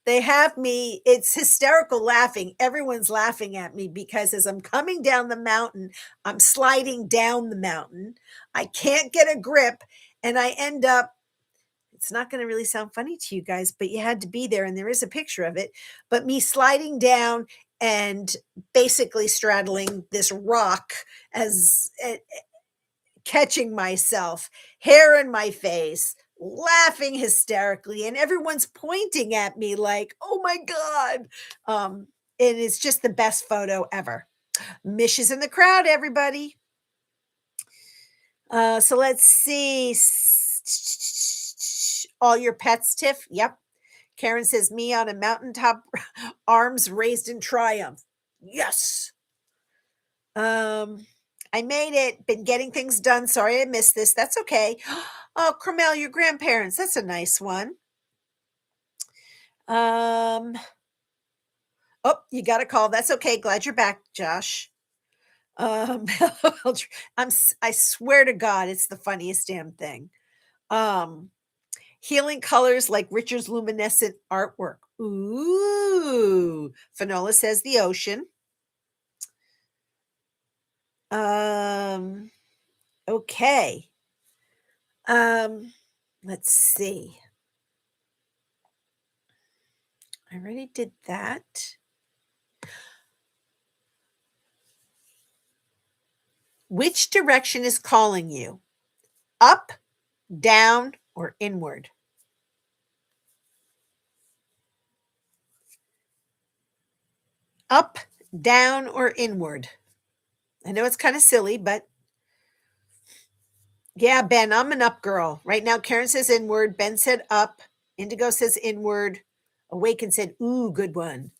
[SPEAKER 1] they have me, it's hysterical laughing. Everyone's laughing at me because as I'm coming down the mountain, I'm sliding down the mountain. I can't get a grip and I end up, it's not going to really sound funny to you guys, but you had to be there and there is a picture of it. But me sliding down and basically straddling this rock as catching myself, hair in my face, laughing hysterically, and everyone's pointing at me like, "Oh my god!" And it's just the best photo ever. Mish is in the crowd, everybody. So let's see. All your pets, Tiff. Yep. Karen says, "Me on a mountaintop, arms raised in triumph." Yes. Um, I made it. Been getting things done. Sorry I missed this. That's okay. Oh, Cromel, your grandparents. That's a nice one. Um, oh, you got a call. That's okay. Glad you're back, Josh. Um, I swear to God, it's the funniest damn thing. Um, healing colors like Richard's luminescent artwork. Ooh, Finola says the ocean. Um, okay. Um, let's see. I already did that. Which direction is calling you? Up, down, or inward? Up, down, or inward? I know it's kind of silly, but yeah, Ben, I'm an up girl. Right now, Karen says inward. Ben said up. Indigo says inward. Awaken said, ooh, good one.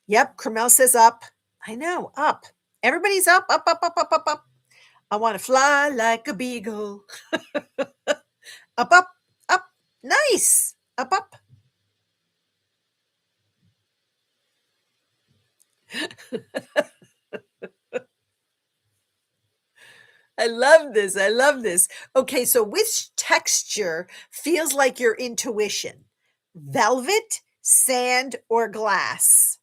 [SPEAKER 1] Yep. Carmel says up. I know, up. Everybody's up, up, up, up, up, up, up. I want to fly like a beagle. Up, up, up. Nice. Up, up. I love this. I love this. Okay, so which texture feels like your intuition? Velvet, sand, or glass?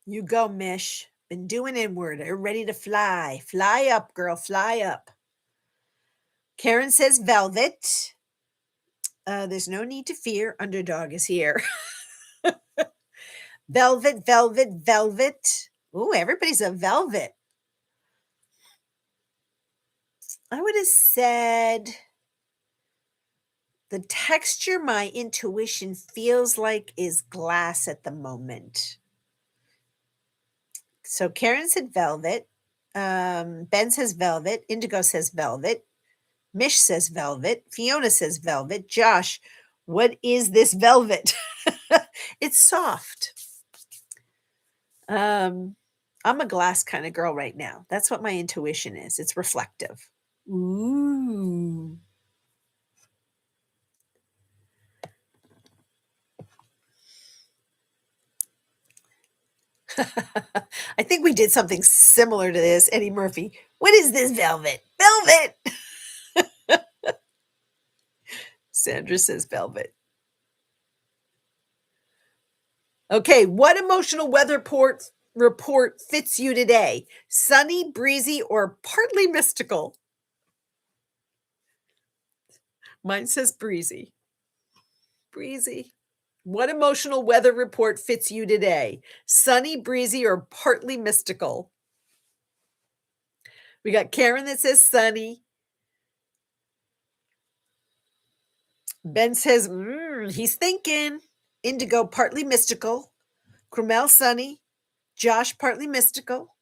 [SPEAKER 1] You go, Mish. Been doing inward. Are ready to fly. Fly up, girl. Fly up. Karen says velvet. There's no need to fear. Underdog is here. Velvet, velvet, velvet. Ooh, everybody's a velvet. I would have said the texture my intuition feels like is glass at the moment. So Karen said velvet. Ben says velvet. Indigo says velvet. Mish says velvet. Fiona says velvet. Josh, what is this velvet? It's soft. I'm a glass kind of girl right now. That's what my intuition is. It's reflective. Ooh. I think we did something similar to this. Eddie Murphy. What is this velvet? Velvet. Sandra says velvet. Okay, what emotional report fits you today? Sunny, breezy, or partly mystical? Mine says breezy. Breezy. What emotional weather report fits you today? Sunny, breezy, or partly mystical? We got Karen that says sunny. Ben says, he's thinking. Indigo, partly mystical. Cromel, sunny. Josh, partly mystical.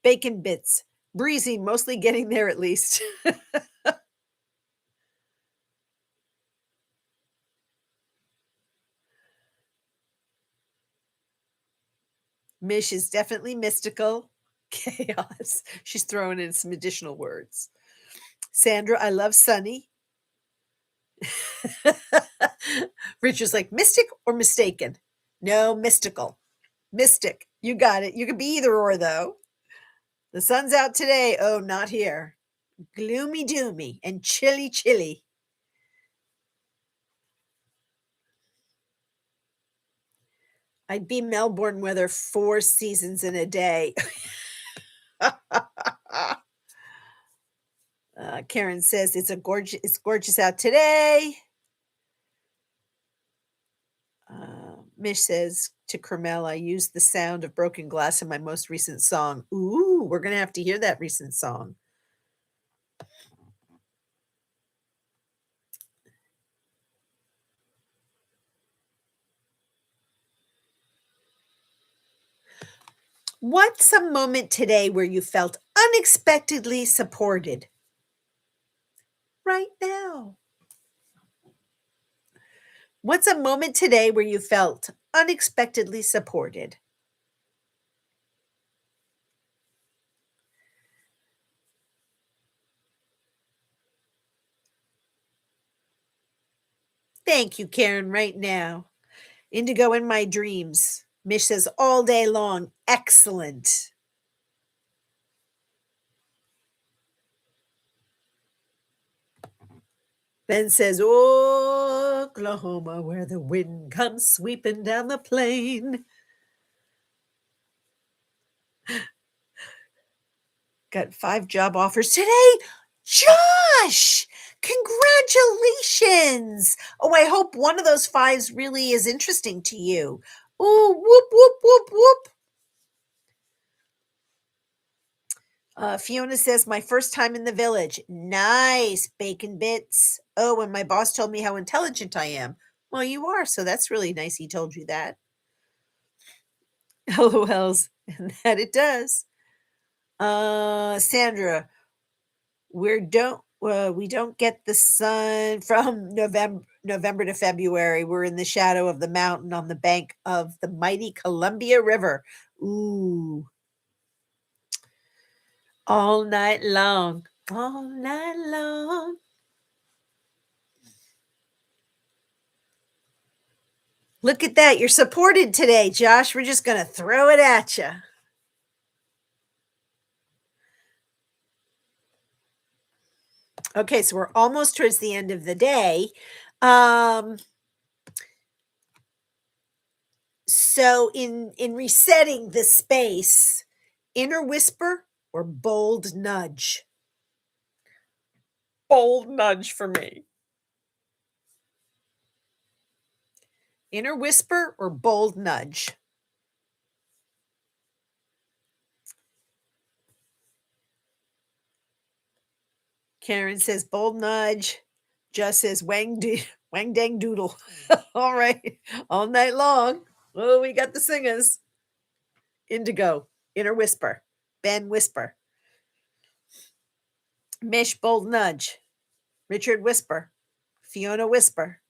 [SPEAKER 1] Bacon bits, breezy, mostly getting there at least. Mish is definitely mystical. Chaos. She's throwing in some additional words. Sandra, I love sunny. Richard's like, mystic or mistaken? No, mystical. Mystic. You got it. You could be either or, though. The sun's out today. Oh, not here. Gloomy doomy and chilly chilly. I'd be Melbourne weather 4 seasons in a day. Karen says it's gorgeous out today. Mish says to Carmel, I used the sound of broken glass in my most recent song. Ooh, we're going to have to hear that recent song. What's a moment today where you felt unexpectedly supported? Right now. What's a moment today where you felt unexpectedly supported? Thank you, Karen, right now. Indigo in my dreams. Mish says all day long. Excellent. Ben says, Oklahoma, where the wind comes sweeping down the plain. Got 5 job offers today. Josh, congratulations. Oh, I hope one of those 5s really is interesting to you. Oh, whoop, whoop, whoop, whoop. Fiona says, my first time in the village. Nice, bacon bits. Oh, and my boss told me how intelligent I am. Well, you are, so that's really nice he told you that. LOLs, and that it does. Sandra, we don't get the sun from November to February. We're in the shadow of the mountain on the bank of the mighty Columbia River. Ooh, all night long, all night long. Look at that. You're supported today, Josh. We're just going to throw it at you. Okay, so we're almost towards the end of the day. Um, so in resetting the space, inner whisper or bold nudge? Bold nudge for me. Inner whisper or bold nudge? Karen says bold nudge. Just says wang dang doodle. All right, all night long. Oh, we got the singers. Indigo, inner whisper. Ben whisper. Mish bold nudge. Richard whisper. Fiona whisper.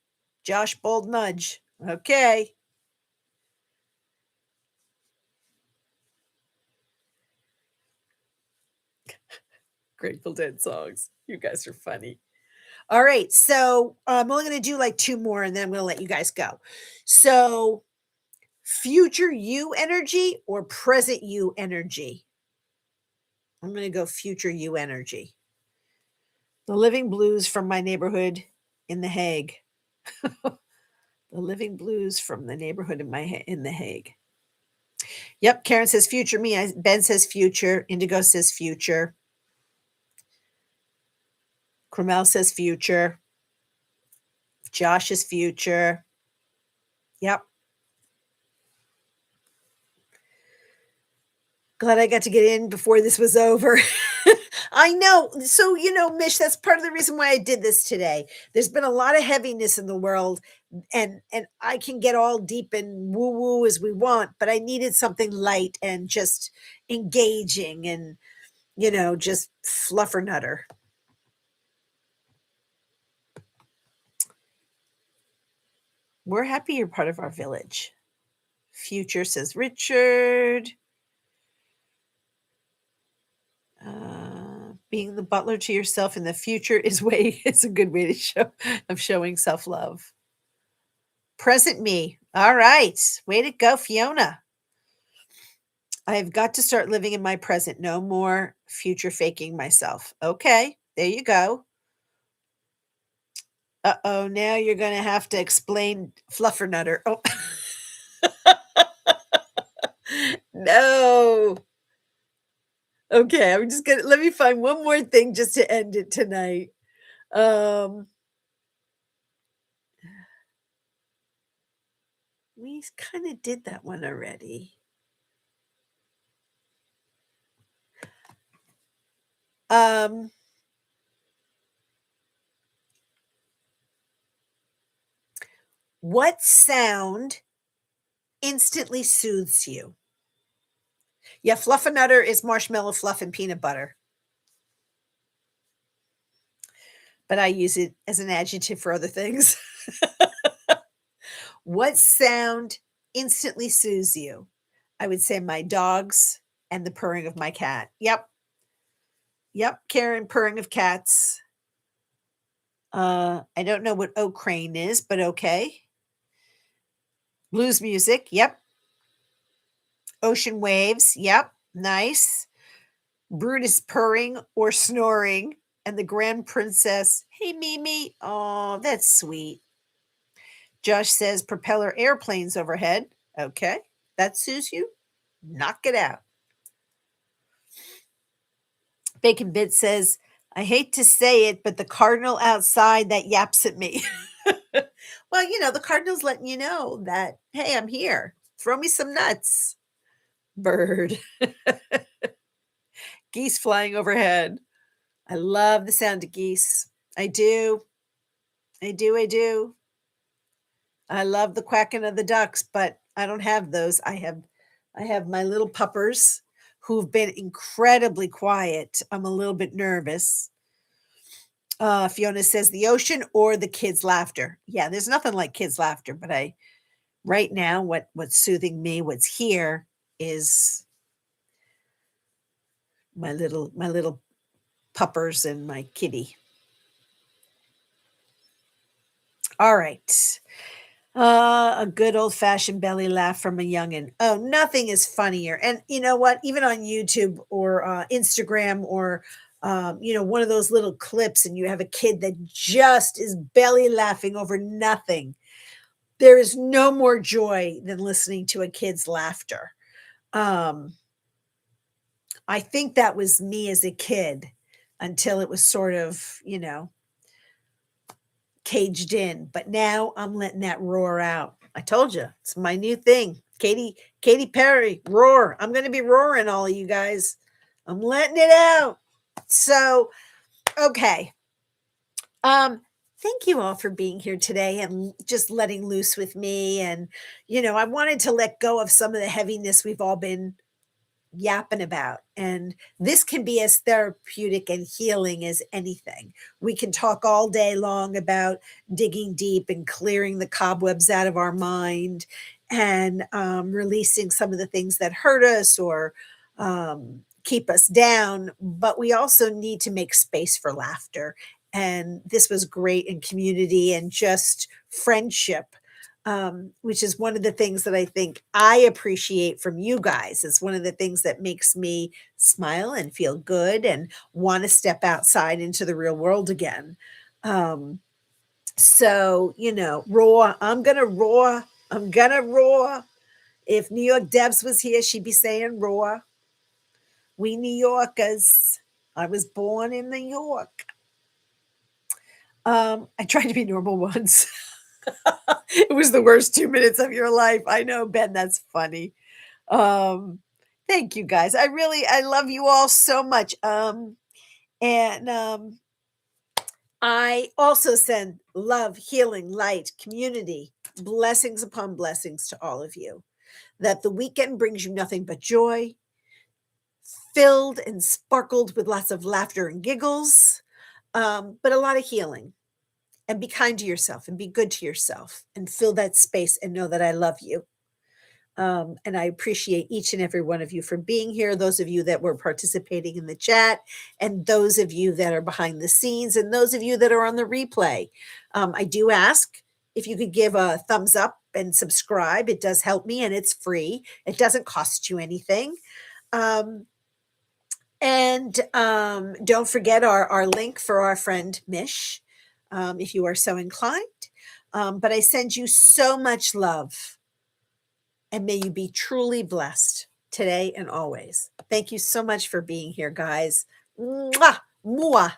[SPEAKER 1] Josh bold nudge. Okay. Grateful Dead songs. You guys are funny. All right. So I'm only going to do like two more and then I'm going to let you guys go. So, future you energy or present you energy? I'm going to go future you energy. The living blues from my neighborhood in The Hague. The living blues from the neighborhood in The Hague. Yep. Karen says future me. Ben says future. Indigo says future. Cromel says future. Josh's future. Yep. Glad I got to get in before this was over. I know. So, Mish, that's part of the reason why I did this today. There's been a lot of heaviness in the world, and I can get all deep and woo woo as we want, but I needed something light and just engaging and, just fluffernutter. We're happy you're part of our village. Future says Richard. Being the butler to yourself in the future is a good way to show of showing self-love. Present me. All right. Way to go, Fiona. I've got to start living in my present. No more future faking myself. Okay. There you go. Uh-oh. Now you're going to have to explain Fluffernutter. Oh. No. Okay. I'm just going to let me find one more thing just to end it tonight. We kind of did that one already. What sound instantly soothes you? Yeah, Fluffernutter is marshmallow fluff and peanut butter. But I use it as an adjective for other things. What sound instantly soothes you? I would say my dogs and the purring of my cat. Yep. Yep. Karen, purring of cats. I don't know what oak crane is, but okay. Blues music. Yep. Ocean waves. Yep. Nice. Brutus purring or snoring. And the grand princess. Hey, Mimi. Oh, that's sweet. Josh says propeller airplanes overhead. Okay. That suits you. Knock it out. Bacon Bit says, I hate to say it, but the cardinal outside that yaps at me. Well, the cardinal's letting you know that, hey, I'm here. Throw me some nuts. Bird. Geese flying overhead. I love the sound of geese. I do. I do. I love the quacking of the ducks, but I don't have those. I have my little puppers who've been incredibly quiet. I'm a little bit nervous. Fiona says the ocean or the kids' laughter. Yeah, there's nothing like kids' laughter, but I right now what's soothing me, what's here is my little puppers and my kitty. All right. A good old fashioned belly laugh from a youngin'. Oh, nothing is funnier. And you know what? Even on YouTube or Instagram or one of those little clips, and you have a kid that just is belly laughing over nothing. There is no more joy than listening to a kid's laughter. Um, I think that was me as a kid until it was sort of, caged in, but now I'm letting that roar out. I told you, it's my new thing. Katy Perry, roar. I'm going to be roaring all of you guys. I'm letting it out. So, okay. Um thank you all for being here today and just letting loose with me and I wanted to let go of some of the heaviness we've all been yapping about. And this can be as therapeutic and healing as anything. We can talk all day long about digging deep and clearing the cobwebs out of our mind and releasing some of the things that hurt us or keep us down. But we also need to make space for laughter. And this was great in community and just friendship, which is one of the things that I think I appreciate from you guys. It's one of the things that makes me smile and feel good and want to step outside into the real world again. Um, so, roar. I'm going to roar. I'm going to roar. If New York Debs was here, she'd be saying roar. We New Yorkers. I was born in New York. I tried to be normal once. It was the worst 2 minutes of your life. I know, Ben, that's funny. Um, Thank you guys. I love you all so much. And I also send love, healing, light, community, blessings upon blessings to all of you. That the weekend brings you nothing but joy, filled and sparkled with lots of laughter and giggles, but a lot of healing. And be kind to yourself and be good to yourself and fill that space and know that I love you. And I appreciate each and every one of you for being here, those of you that were participating in the chat, and those of you that are behind the scenes, and those of you that are on the replay. I do ask if you could give a thumbs up and subscribe. It does help me and it's free. It doesn't cost you anything. And don't forget our link for our friend Mish, if you are so inclined. But I send you so much love and may you be truly blessed today and always. Thank you so much for being here, guys. Mwah! Mwah!